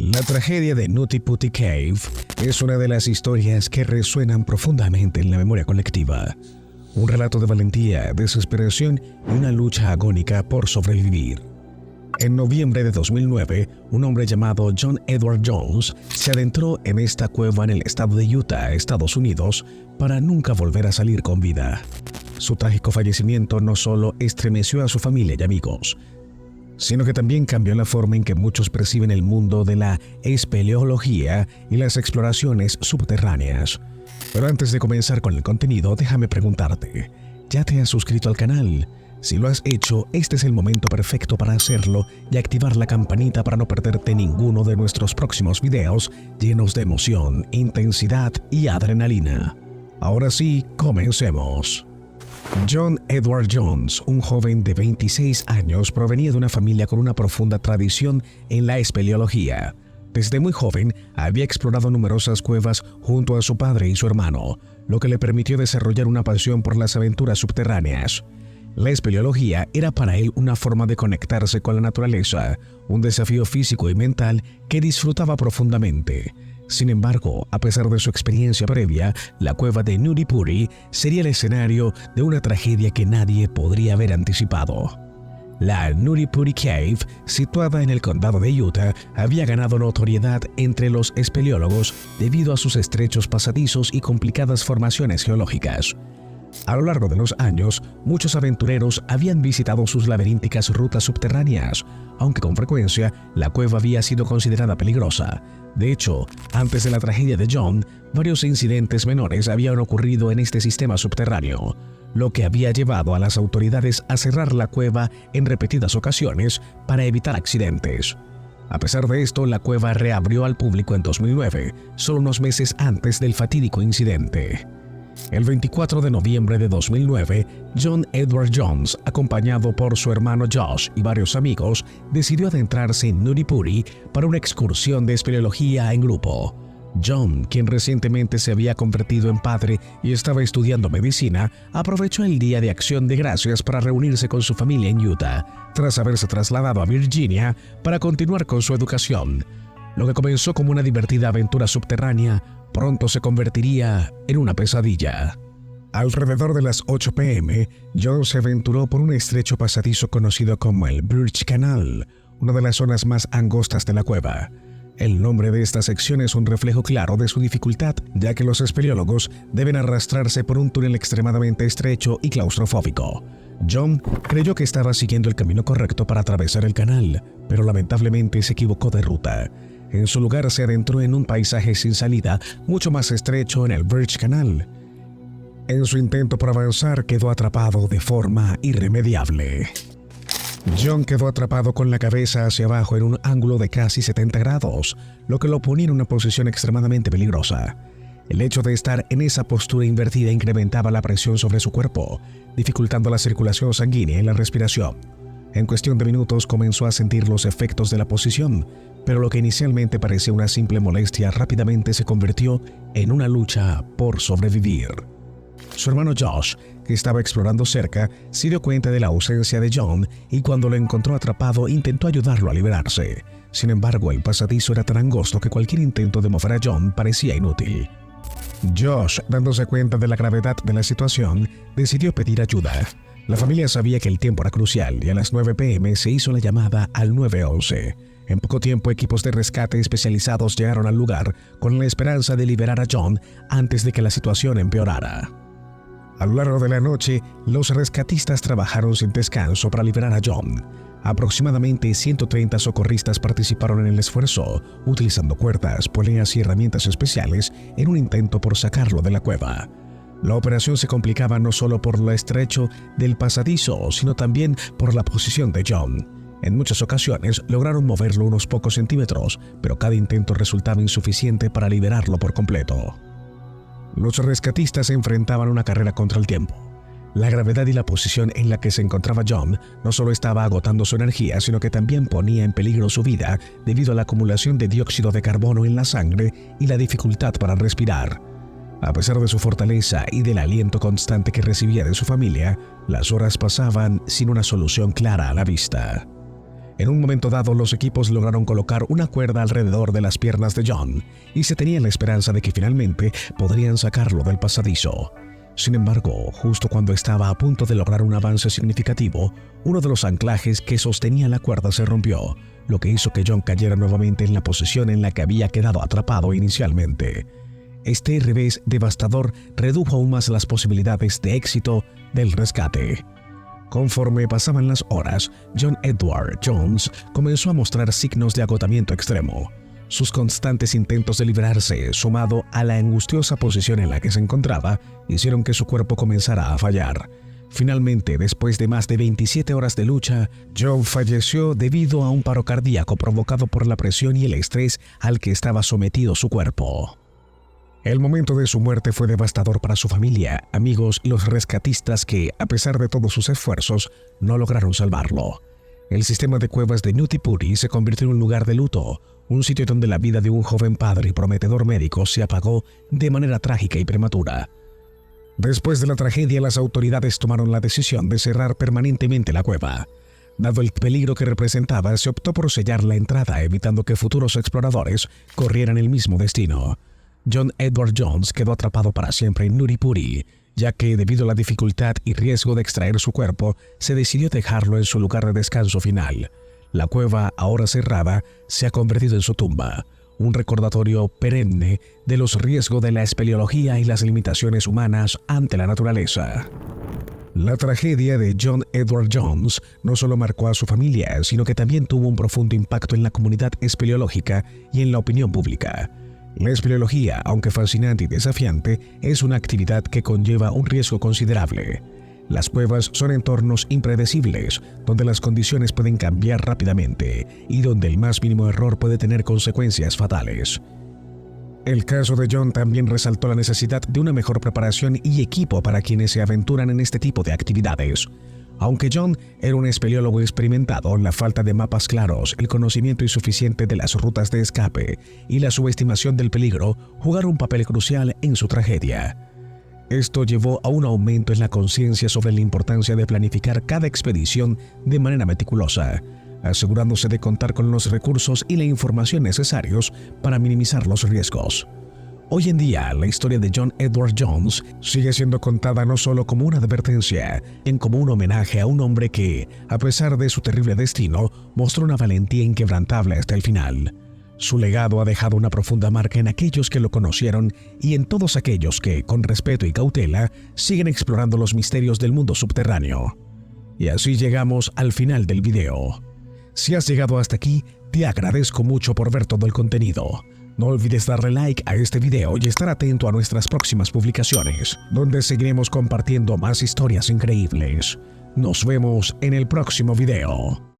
La tragedia de Nutty Putty Cave es una de las historias que resuenan profundamente en la memoria colectiva. Un relato de valentía, desesperación y una lucha agónica por sobrevivir. En noviembre de 2009, un hombre llamado John Edward Jones se adentró en esta cueva en el estado de Utah, Estados Unidos, para nunca volver a salir con vida. Su trágico fallecimiento no solo estremeció a su familia y amigos, sino que también cambió la forma en que muchos perciben el mundo de la espeleología y las exploraciones subterráneas. Pero antes de comenzar con el contenido, déjame preguntarte, ¿ya te has suscrito al canal? Si lo has hecho, este es el momento perfecto para hacerlo y activar la campanita para no perderte ninguno de nuestros próximos videos llenos de emoción, intensidad y adrenalina. Ahora sí, comencemos. John Edward Jones, un joven de 26 años, provenía de una familia con una profunda tradición en la espeleología. Desde muy joven, había explorado numerosas cuevas junto a su padre y su hermano, lo que le permitió desarrollar una pasión por las aventuras subterráneas. La espeleología era para él una forma de conectarse con la naturaleza, un desafío físico y mental que disfrutaba profundamente. Sin embargo, a pesar de su experiencia previa, la cueva de Nutty Putty sería el escenario de una tragedia que nadie podría haber anticipado. La Nutty Putty Cave, situada en el condado de Utah, había ganado notoriedad entre los espeleólogos debido a sus estrechos pasadizos y complicadas formaciones geológicas. A lo largo de los años, muchos aventureros habían visitado sus laberínticas rutas subterráneas, aunque con frecuencia la cueva había sido considerada peligrosa. De hecho, antes de la tragedia de John, varios incidentes menores habían ocurrido en este sistema subterráneo, lo que había llevado a las autoridades a cerrar la cueva en repetidas ocasiones para evitar accidentes. A pesar de esto, la cueva reabrió al público en 2009, solo unos meses antes del fatídico incidente. El 24 de noviembre de 2009, John Edward Jones, acompañado por su hermano Josh y varios amigos, decidió adentrarse en Nutty Putty para una excursión de espeleología en grupo. John, quien recientemente se había convertido en padre y estaba estudiando medicina, aprovechó el Día de Acción de Gracias para reunirse con su familia en Utah, tras haberse trasladado a Virginia para continuar con su educación. Lo que comenzó como una divertida aventura subterránea, pronto se convertiría en una pesadilla. Alrededor de las 8 p.m., John se aventuró por un estrecho pasadizo conocido como el Birch Canal, una de las zonas más angostas de la cueva. El nombre de esta sección es un reflejo claro de su dificultad, ya que los espeleólogos deben arrastrarse por un túnel extremadamente estrecho y claustrofóbico. John creyó que estaba siguiendo el camino correcto para atravesar el canal, pero lamentablemente se equivocó de ruta. En su lugar se adentró en un paisaje sin salida, mucho más estrecho en el Birch Canal. En su intento por avanzar, quedó atrapado de forma irremediable. John quedó atrapado con la cabeza hacia abajo en un ángulo de casi 70 grados, lo que lo ponía en una posición extremadamente peligrosa. El hecho de estar en esa postura invertida incrementaba la presión sobre su cuerpo, dificultando la circulación sanguínea y la respiración. En cuestión de minutos comenzó a sentir los efectos de la posición, pero lo que inicialmente parecía una simple molestia rápidamente se convirtió en una lucha por sobrevivir. Su hermano Josh, que estaba explorando cerca, se dio cuenta de la ausencia de John y cuando lo encontró atrapado intentó ayudarlo a liberarse. Sin embargo, el pasadizo era tan angosto que cualquier intento de mover a John parecía inútil. Josh, dándose cuenta de la gravedad de la situación, decidió pedir ayuda. La familia sabía que el tiempo era crucial y a las 9 p.m. se hizo la llamada al 911. En poco tiempo, equipos de rescate especializados llegaron al lugar con la esperanza de liberar a John antes de que la situación empeorara. A lo largo de la noche, los rescatistas trabajaron sin descanso para liberar a John. Aproximadamente 130 socorristas participaron en el esfuerzo, utilizando cuerdas, poleas y herramientas especiales en un intento por sacarlo de la cueva. La operación se complicaba no solo por lo estrecho del pasadizo, sino también por la posición de John. En muchas ocasiones lograron moverlo unos pocos centímetros, pero cada intento resultaba insuficiente para liberarlo por completo. Los rescatistas se enfrentaban a una carrera contra el tiempo. La gravedad y la posición en la que se encontraba John no solo estaba agotando su energía, sino que también ponía en peligro su vida debido a la acumulación de dióxido de carbono en la sangre y la dificultad para respirar. A pesar de su fortaleza y del aliento constante que recibía de su familia, las horas pasaban sin una solución clara a la vista. En un momento dado, los equipos lograron colocar una cuerda alrededor de las piernas de John y se tenía la esperanza de que finalmente podrían sacarlo del pasadizo. Sin embargo, justo cuando estaba a punto de lograr un avance significativo, uno de los anclajes que sostenía la cuerda se rompió, lo que hizo que John cayera nuevamente en la posición en la que había quedado atrapado inicialmente. Este revés devastador redujo aún más las posibilidades de éxito del rescate. Conforme pasaban las horas, John Edward Jones comenzó a mostrar signos de agotamiento extremo. Sus constantes intentos de liberarse, sumado a la angustiosa posición en la que se encontraba, hicieron que su cuerpo comenzara a fallar. Finalmente, después de más de 27 horas de lucha, John falleció debido a un paro cardíaco provocado por la presión y el estrés al que estaba sometido su cuerpo. El momento de su muerte fue devastador para su familia, amigos y los rescatistas que, a pesar de todos sus esfuerzos, no lograron salvarlo. El sistema de cuevas de Nuttipuri se convirtió en un lugar de luto, un sitio donde la vida de un joven padre y prometedor médico se apagó de manera trágica y prematura. Después de la tragedia, las autoridades tomaron la decisión de cerrar permanentemente la cueva. Dado el peligro que representaba, se optó por sellar la entrada, evitando que futuros exploradores corrieran el mismo destino. John Edward Jones quedó atrapado para siempre en Nuttipuri, ya que debido a la dificultad y riesgo de extraer su cuerpo, se decidió dejarlo en su lugar de descanso final. La cueva, ahora cerrada, se ha convertido en su tumba, un recordatorio perenne de los riesgos de la espeleología y las limitaciones humanas ante la naturaleza. La tragedia de John Edward Jones no solo marcó a su familia, sino que también tuvo un profundo impacto en la comunidad espeleológica y en la opinión pública. La espeleología, aunque fascinante y desafiante, es una actividad que conlleva un riesgo considerable. Las cuevas son entornos impredecibles, donde las condiciones pueden cambiar rápidamente y donde el más mínimo error puede tener consecuencias fatales. El caso de John también resaltó la necesidad de una mejor preparación y equipo para quienes se aventuran en este tipo de actividades. Aunque John era un espeleólogo experimentado, la falta de mapas claros, el conocimiento insuficiente de las rutas de escape y la subestimación del peligro jugaron un papel crucial en su tragedia. Esto llevó a un aumento en la conciencia sobre la importancia de planificar cada expedición de manera meticulosa, asegurándose de contar con los recursos y la información necesarios para minimizar los riesgos. Hoy en día, la historia de John Edward Jones sigue siendo contada no solo como una advertencia, sino como un homenaje a un hombre que, a pesar de su terrible destino, mostró una valentía inquebrantable hasta el final. Su legado ha dejado una profunda marca en aquellos que lo conocieron y en todos aquellos que, con respeto y cautela, siguen explorando los misterios del mundo subterráneo. Y así llegamos al final del video. Si has llegado hasta aquí, te agradezco mucho por ver todo el contenido. No olvides darle like a este video y estar atento a nuestras próximas publicaciones, donde seguiremos compartiendo más historias increíbles. Nos vemos en el próximo video.